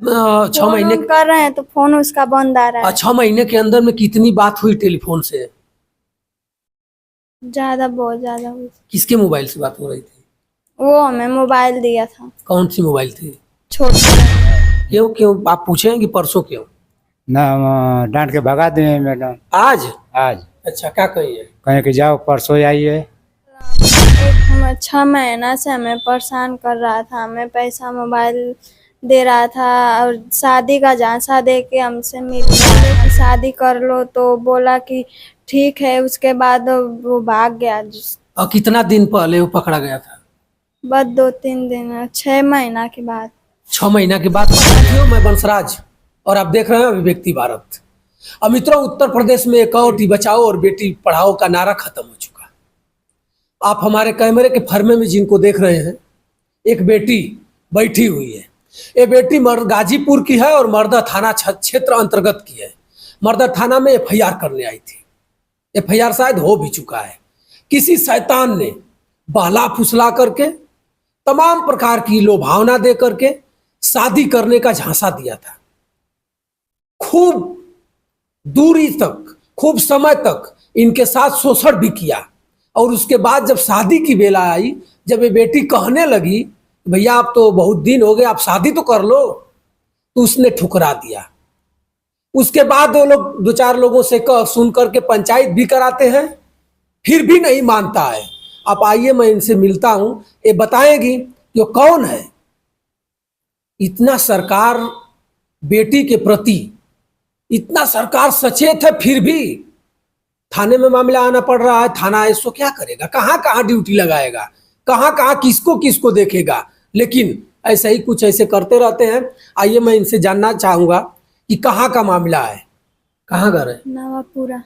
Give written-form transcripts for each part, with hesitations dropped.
छह फोन महीने ऑन कर रहे हैं तो फोन उसका बंद आ रहा है। 6 महीने के अंदर में कितनी बात हुई टेलीफोन से? ज्यादा, बहुत ज्यादा हुई। किसके मोबाइल से बात हो रही थी? वो हमें मोबाइल दिया था, कौन सी मोबाइल थी? छोटी। क्यों क्यों आप पूछें कि परसों क्यों? ना डांट के भगा दिए मैडम। आज? आज अच्छा, क्या कहिए? कहें कि जाओ परसों आइए। एक 6 महीना से हमें परेशान कर रहा था, हमें पैसा मोबाइल दे रहा था और शादी का झांसा दे के हमसे मिल बोले कि शादी कर लो, तो बोला कि ठीक है। उसके बाद वो भाग गया। और कितना दिन पहले वो पकड़ा गया था? बस 2-3 दिन, 6 महीना के बाद। 6 महीना के बाद पकड़ा गया। मैं बंसराज और आप देख रहे हैं अभिव्यक्ति भारत। अब मित्रों, उत्तर प्रदेश में एक और बेटी बचाओ और बेटी पढ़ाओ का नारा खत्म हो चुका। आप हमारे कैमरे के फर्मे में जिनको देख रहे हैं, एक बेटी बैठी हुई है। ये बेटी गाजीपुर की है और मर्दा थाना क्षेत्र अंतर्गत की है। मर्दा थाना में एफआईआर करने आई थी। एफआईआर शायद हो भी चुका है। किसी शैतान ने बहला फुसला करके, तमाम प्रकार की लोभावना दे करके शादी करने का झांसा दिया था। खूब दूरी तक, खूब समय तक इनके साथ शोषण भी किया। और उसके बाद जब शादी की बेला आई, जब ये बेटी कहने लगी भैया आप तो बहुत दिन हो गए, आप शादी तो कर लो, तो उसने ठुकरा दिया। उसके बाद वो लोग 2-4 लोगों से सुन करके पंचायत भी कराते हैं, फिर भी नहीं मानता है। आप आइए, मैं इनसे मिलता हूं, ये बताएगी कि वो कौन है। इतना सरकार बेटी के प्रति, इतना सरकार सचेत है, फिर भी थाने में मामला आना पड़ रहा है। थाना इसको क्या करेगा? कहाँ कहाँ ड्यूटी लगाएगा, कहाँ कहाँ किसको किसको देखेगा। लेकिन ऐसा ही कुछ ऐसे करते रहते हैं। आइए, मैं इनसे जानना चाहूंगा कि कहाँ का मामला है, कहाँ घर है? नवापुरा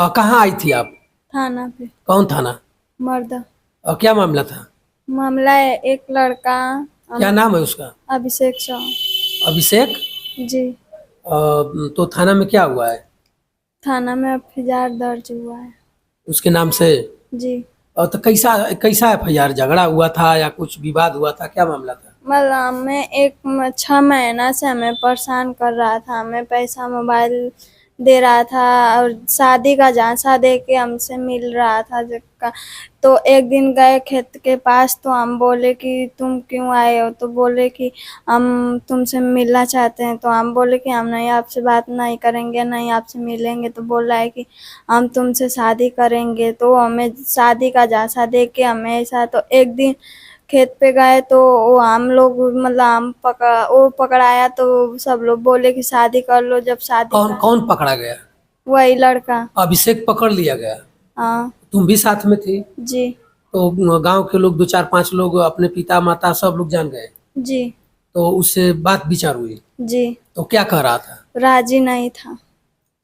कहाँ आई थी आप? थाना पे। कौन थाना? मर्दा। क्या मामला था? मामला है, एक लड़का। क्या नाम है उसका? अभिषेक शाह। अभिषेक। जी। तो थाना में क्या हुआ है? थाना में एफआईआर दर्ज हुआ है। उसके नाम से? जी। तो कैसा कैसा एफआईआर? झगड़ा हुआ था या कुछ विवाद हुआ था? क्या मामला था? मतलब में एक 6 महीना से हमें परेशान कर रहा था, हमें पैसा मोबाइल दे रहा था और शादी का झांसा दे के हमसे मिल रहा था। तो एक दिन गए खेत के पास, तो हम बोले कि तुम क्यों आए हो, तो बोले कि हम तुमसे मिलना चाहते हैं। तो हम बोले कि हम नहीं, आपसे बात नहीं करेंगे, नहीं आपसे मिलेंगे। तो बोल रहा है कि हम तुमसे शादी करेंगे। तो हमें शादी का झांसा दे के हमें ऐसा। तो एक दिन खेत पे गए तो वो हम लोग मतलब वो पकड़ाया, तो सब लोग बोले कि शादी कर लो। जब शादी कौन कौन पकड़ा गया? वही लड़का। अभिषेक पकड़ लिया गया? हाँ। तुम भी साथ में थी? जी। तो गांव के लोग 2-4-5 लोग, अपने पिता माता सब लोग जान गए? जी। तो उससे बात विचार हुई? जी। तो क्या कह रहा था? राजी नहीं था।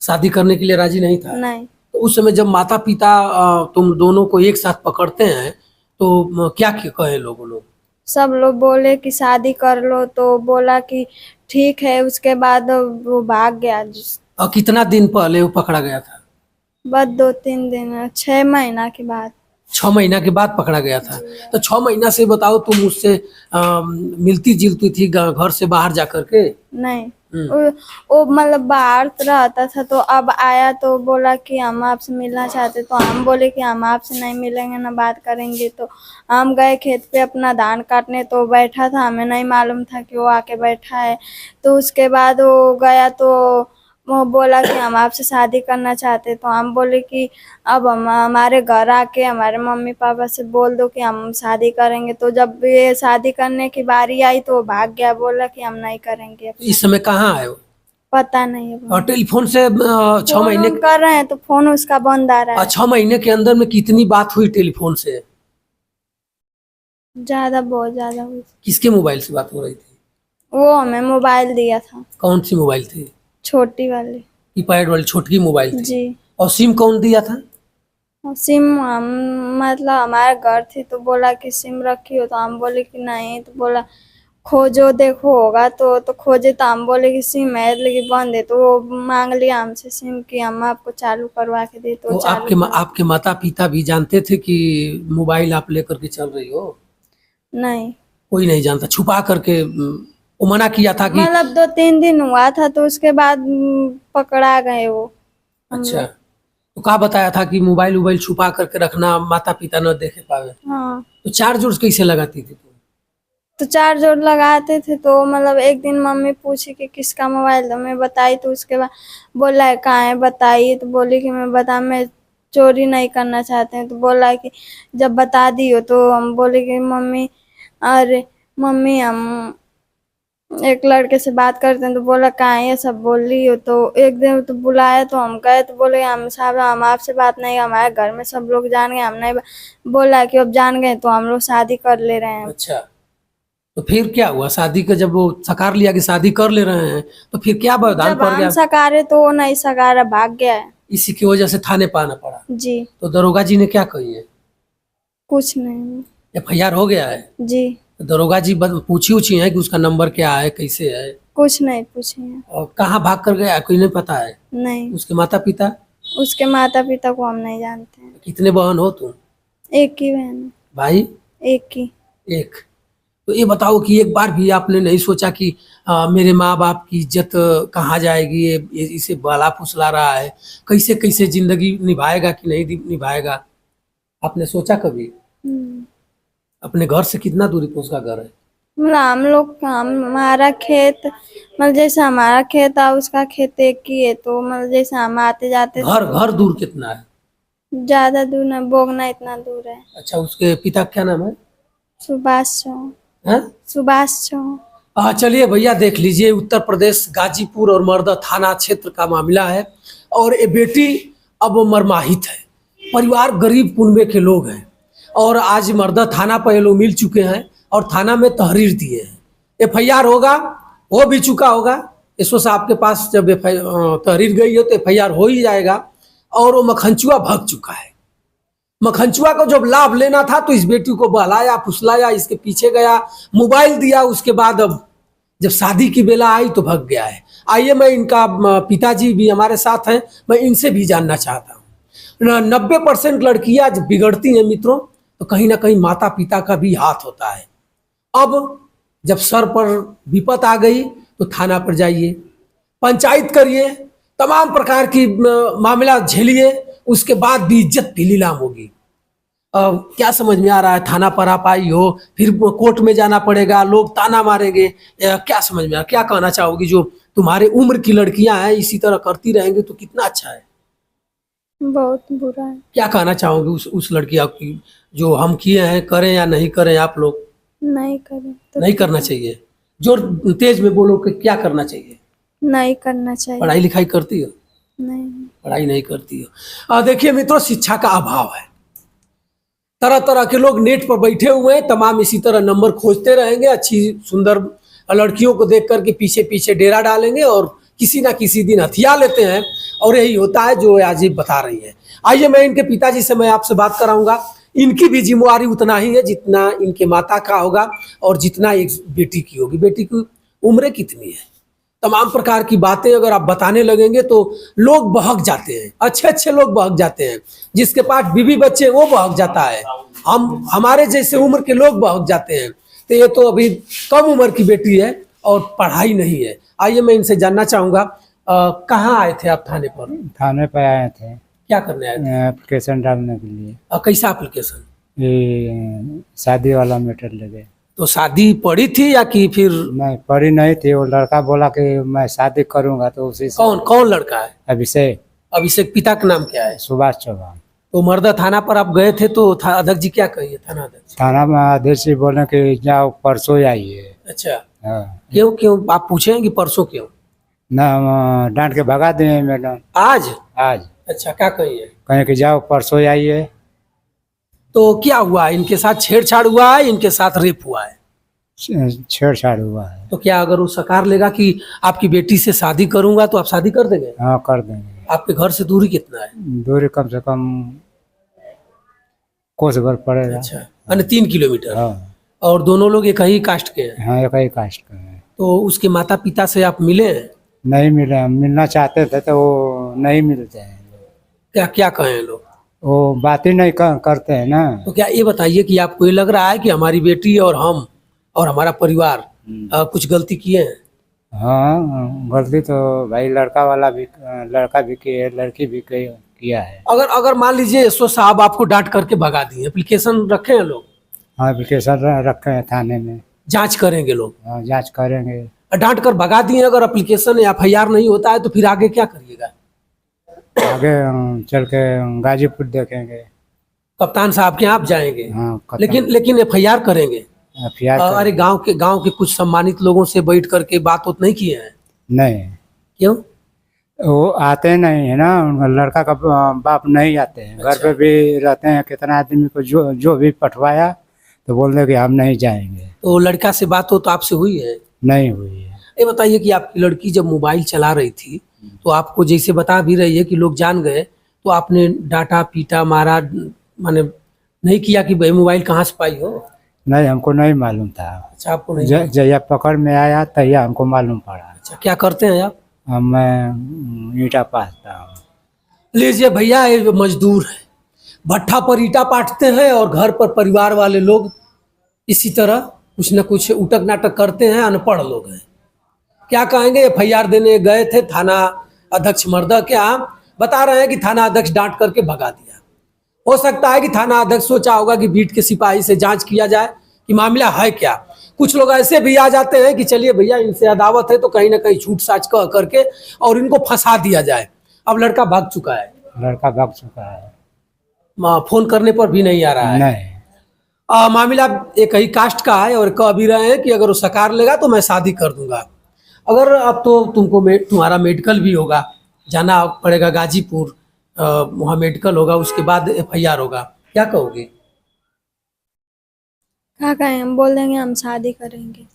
शादी करने के लिए राजी नहीं था? नहीं। तो उस समय जब माता पिता तुम दोनों को एक साथ पकड़ते हैं, तो क्या कहे लोग? सब लोग बोले कि शादी कर लो, तो बोला कि ठीक है। उसके बाद वो भाग गया। और कितना दिन पहले वो पकड़ा गया था? बस 2-3 दिन, 6 महीना के बाद। 6 महीना के बाद पकड़ा गया था। तो 6 महीना से बताओ, तुम उससे मिलती जुलती थी घर से बाहर जा करके? नहीं। वो मतलब बाहर रहता था, तो अब आया तो बोला कि हम आपसे मिलना चाहते। तो हम बोले कि हम आपसे नहीं मिलेंगे, ना बात करेंगे। तो हम गए खेत पे अपना धान काटने, तो बैठा था, हमें नहीं मालूम था कि वो आके बैठा है। तो उसके बाद वो गया तो वो बोला कि हम आपसे शादी करना चाहते। तो हम बोले कि अब हम हमारे घर आके हमारे मम्मी पापा से बोल दो कि हम शादी करेंगे। तो जब ये शादी करने की बारी आई तो वो भाग गया, बोला कि हम नहीं करेंगे। इस समय कहाँ है वो? पता नहीं है। और टेलीफोन से 6 महीने फोन कर रहे हैं तो फोन उसका बंद आ रहा है। 6 महीने के अंदर में कितनी बात हुई टेलीफोन से? ज्यादा, बहुत ज्यादा हुई। किसके मोबाइल से बात हो रही थी? वो हमें मोबाइल दिया था, कौन सी मोबाइल थी? छोटी वाली। कीपैड वाली छोटी मोबाइल थी? जी। और सिम कौन दिया था? और सिम हम मतलब हमारे घर थी, तो बोला कि सिम रखी हो। तो हम बोले कि नहीं। तो बोला खोजो देखो होगा। तो खोजे, तो हम बोले कि सिम है लेकिन बंद है। तो वो मांग लिया हमसे सिम कि हम आपको चालू करवा के दे। तो आपके माता पिता भी जानते थे कि मोबाइल आप लेकर के चल रही हो? नहीं। कोई नहीं जानता? छुपा करके वो मना किया था कि मतलब 2-3 दिन हुआ था तो उसके बाद पकड़ा गए वो। अच्छा, तो कहा बताया था कि मोबाइल वोबाइल छुपा करके रखना, माता पिता न देखे पावे। हाँ, तो चार्ज उर्ज कैसे लगाती थी तुम? तो चार्ज और लगाते थे तो मतलब एक दिन मम्मी पूछी कि किसका मोबाइल, तो मैं बताई तो उसके बाद बोला है कहाँ है बताइए, तो बोली कि मैं चोरी नहीं करना चाहते हैं। तो बोला कि जब बता दी हो तो हम बोले कि मम्मी, अरे मम्मी हम एक लड़के से बात करते हैं। तो बोला कहाँ है ये सब बोल रही हो। तो एक दिन तो बुलाया तो हम गए तो बोले हम साहब हम आपसे बात नहीं, हमारे घर में सब लोग जान गए, हम नहीं बोला कि अब जान गए तो हम लोग शादी कर ले रहे हैं। अच्छा, तो फिर क्या हुआ शादी का, जब वो सकार लिया कि शादी कर ले रहे हैं तो फिर क्या व्यवधान जब पड़ हम गया? सकारे तो वो नहीं सकारा, भाग गया है। इसी की वजह से थाने पाना पड़ा। जी, तो दरोगा जी ने क्या कही है? कुछ नहीं। FIR हो गया है? जी, तो दरोगा जी पूछी उछी है कि उसका नंबर क्या है, कैसे है, कुछ नहीं पूछे हैं। और कहाँ भाग कर गया कोई नहीं पता है? नहीं, उसके माता पिता? उसके माता पिता को हम नहीं जानते हैं। कितने बहन हो तुम? एक ही बहन है, भाई? एक ही। एक। तो ये बताओ कि एक बार भी आपने नहीं सोचा कि मेरे माँ बाप की इज्जत कहाँ जाएगी, ये इसे बाला फुसला रहा है, कैसे कैसे जिंदगी निभाएगा कि नहीं निभाएगा? आपने सोचा कभी? हम्म। अपने घर से कितना दूरी पे उसका घर है? मतलब हम लोग हमारा खेत, मतलब जैसे हमारा खेत है उसका खेत एक ही है, तो मतलब जैसे हम आते जाते घर घर दूर कितना है? ज्यादा दूर नहीं, बोगना इतना दूर है। अच्छा, उसके पिता का क्या नाम है? सुभाष चौक। हैं? सुभाष चौक। चलिए भैया, देख लीजिए, उत्तर प्रदेश गाजीपुर और मर्दा थाना क्षेत्र का मामला है। और ये बेटी अब मरमाहित है। परिवार गरीब कुनबे के लोग हैं और आज मर्दा थाना पर ये लोग मिल चुके हैं और थाना में तहरीर दिए हैं। FIR होगा, हो भी चुका होगा। इसको साहब के पास जब तहरीर गई है तो FIR हो ही जाएगा। और वो मखनचुआ भग चुका है। मखनचुआ को जब लाभ लेना था तो इस बेटी को बहलाया फुसलाया, इसके पीछे गया, मोबाइल दिया, उसके बाद अब जब शादी की बेला आई तो भग गया है। आइए, मैं इनका पिताजी भी हमारे साथ हैं, मैं इनसे भी जानना चाहता हूँ। 90% लड़कियां जब बिगड़ती हैं मित्रों तो कहीं ना कहीं माता पिता का भी हाथ होता है। अब जब सर पर विपत आ गई तो थाना पर जाइए, पंचायत करिए, तमाम प्रकार की मामला झेलिए, उसके बाद भी इज्जत भी नीलाम होगी। क्या समझ में आ रहा है? थाना पर आप आई हो, फिर कोर्ट में जाना पड़ेगा, लोग ताना मारेंगे, क्या समझ में आ, क्या कहना चाहोगी? जो तुम्हारे उम्र की लड़कियां हैं इसी तरह करती रहेंगी तो कितना अच्छा है। बहुत बुरा है। क्या कहना चाहोगे उस लड़कियां की जो हम किए हैं, करें या नहीं करें? आप लोग नहीं करें तो नहीं करना चाहिए। जोर तेज में बोलो कि क्या करना चाहिए। नहीं करना चाहिए। पढ़ाई लिखाई करती हो? नहीं। पढ़ाई नहीं करती हो। देखिए मित्रों, शिक्षा का अभाव है। तरह तरह के लोग नेट पर बैठे हुए हैं, तमाम इसी तरह नंबर खोजते रहेंगे, अच्छी सुंदर लड़कियों को देख करके पीछे पीछे डेरा डालेंगे और किसी ना किसी दिन हथिया लेते हैं। और यही होता है जो आज ये बता रही है। आइए, मैं इनके पिताजी से मैं आपसे बात कराऊंगा। इनकी भी जिम्मेवारी उतना ही है जितना इनके माता का होगा और जितना एक बेटी की होगी। बेटी की उम्र कितनी है, तमाम प्रकार की बातें अगर आप बताने लगेंगे तो लोग बहक जाते हैं, अच्छे अच्छे लोग बहक जाते हैं। जिसके पास बीवी बच्चे वो बहक जाता है, हमारे जैसे उम्र के लोग बहक जाते हैं। तो ये तो अभी कम उम्र की बेटी है और पढ़ाई नहीं है। आइए, मैं इनसे जानना चाहूँगा, कहाँ आए थे आप थाने पर? थाने पे आए थे क्या करने आए थे? एप्लीकेशन डालने के लिए। कैसा एप्लीकेशन? ये शादी वाला मैटर लगे। तो शादी पड़ी थी या कि फिर? नहीं, पढ़ी नहीं थी। वो लड़का बोला कि मैं शादी करूंगा तो उसी से। कौन कौन लड़का है? अभिषेक। अभिषेक पिता का नाम क्या है? सुभाष चौहान। तो मर्दा थाना पर आप गए थे तो अध्यक्ष जी क्या कहिए? थाना अध्यक्ष? थाना में अध्यक्ष जी बोले कि जाओ परसों आइए। अच्छा, हाँ। क्यों क्यों आप पूछे कि परसों क्यों? ना डांट के भगा दिए मैडम। आज? आज अच्छा, क्या कहिए? कहें कि जाओ परसों आइए। तो क्या हुआ? इनके साथ छेड़छाड़ हुआ है, इनके साथ रेप हुआ है? छेड़छाड़ हुआ है। तो क्या अगर वो सकार लेगा कि आपकी बेटी से शादी करूंगा तो आप शादी कर देंगे? हाँ, कर देंगे। आपके घर से दूरी कितना है? दूरी कम से कम कोस भर पड़ेगा। अच्छा, यानी 3 किलोमीटर। हाँ। और दोनों लोग एक ही कास्ट के हैं? हाँ, एक ही कास्ट का है। तो उसके माता पिता से आप मिले हैं? नहीं मिले, मिलना चाहते थे तो वो नहीं मिलते हैं। क्या क्या कहें लोग? वो बात ही नहीं करते हैं ना। तो क्या ये बताइए कि आपको ये लग रहा है कि हमारी बेटी और हम और हमारा परिवार कुछ गलती किए हैं? हाँ, गलती तो भाई लड़का वाला भी, लड़का भी किया है, लड़की भी किया है। अगर अगर मान लीजिए एसओ साहब आपको डांट करके भगा दिए, एप्लीकेशन रखे हैं लोग, हाँ, एप्लीकेशन रखे हैं थाने में। जांच करेंगे लोग, हाँ, जांच करेंगे। डांट कर भगा दिए, अगर एप्लीकेशन या एफआईआर नहीं होता है तो फिर आगे क्या करिएगा? आगे चल के गाजीपुर देखेंगे। कप्तान साहब के यहाँ आप जाएंगे? हाँ, लेकिन एफआईआर करेंगे? एफआईआर अरे गांव के कुछ सम्मानित लोगों से बैठ करके बात उत नहीं किए हैं? नहीं, क्यों? वो आते नहीं है ना, उनका लड़का का बाप नहीं आते हैं। घर पे भी रहते हैं, कितना आदमी को जो भी पठवाया तो बोल रहे कि हम नहीं जाएंगे। तो लड़का से बात हो तो आपसे हुई है? नहीं हुई है। ये बताइए कि आपकी लड़की जब मोबाइल चला रही थी तो आपको जैसे बता भी रही है कि लोग जान गए, तो आपने डांटा पीटा मारा, माने नहीं किया कि भाई मोबाइल कहाँ से पाई हो? नहीं, हमको नहीं मालूम था। अच्छा, आपको नहीं? जया पकड़ में आया तैया हमको मालूम पड़ा। अच्छा, क्या करते हैं आप? मैं ईटा पाथता हूँ। लीजिए भैया, ये मजदूर है, भट्ठा पर ईटा पाटते हैं और घर पर परिवार वाले लोग इसी तरह कुछ न कुछ उटक नाटक करते हैं। अनपढ़ लोग हैं, क्या कहेंगे? एफआईआर देने गए थे थाना अध्यक्ष मर्दा के यहाँ, बता रहे हैं कि थाना अध्यक्ष डांट करके भगा दिया। हो सकता है कि थाना अध्यक्ष सोचा होगा कि बीट के सिपाही से जांच किया जाए कि मामला है क्या। कुछ लोग ऐसे भी आ जाते हैं कि चलिए भैया इनसे अदावत है तो कहीं ना कहीं छूट साच कह करके और इनको फंसा दिया जाए। अब लड़का भाग चुका है, लड़का भाग चुका है। फोन करने पर भी नहीं आ रहा है। नहीं, मामला एक ही कास्ट का है और कह भी रहे हैं कि अगर वो सकार लेगा तो मैं शादी कर दूंगा। अगर अब तो तुम्हारा मेडिकल भी होगा, जाना पड़ेगा गाजीपुर, वहाँ मेडिकल होगा, उसके बाद एफआईआर होगा, क्या कहोगे? क्या कहें, बोल देंगे हम शादी करेंगे।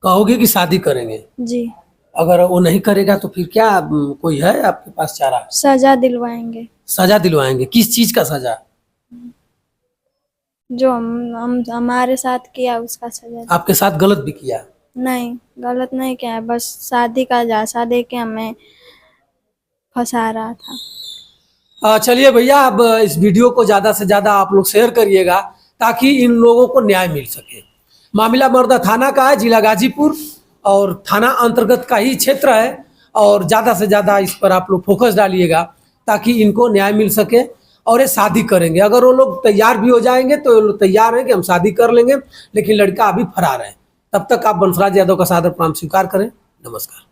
कहोगे कि शादी करेंगे? जी। अगर वो नहीं करेगा तो फिर क्या, कोई है आपके पास चारा? सजा दिलवाएंगे। सजा दिलवाएंगे? किस चीज का सजा? जो हम हमारे साथ किया उसका सजा। आपके साथ गलत भी किया? नहीं, गलत नहीं किया है, बस शादी का झांसा दे के हमें फंसा रहा था। चलिए भैया, अब इस वीडियो को ज़्यादा से ज़्यादा आप लोग शेयर करिएगा ताकि इन लोगों को न्याय मिल सके। मामला मर्दा थाना का है, जिला गाजीपुर, और थाना अंतर्गत का ही क्षेत्र है, और ज़्यादा से ज़्यादा इस पर आप लोग फोकस डालिएगा ताकि इनको न्याय मिल सके और ये शादी करेंगे। अगर वो लोग तैयार भी हो जाएंगे तो वो लोग तैयार हैं कि हम शादी कर लेंगे, लेकिन लड़का अभी फरार है। तब तक आप बंसराज यादव का सादर प्रणाम स्वीकार करें। नमस्कार।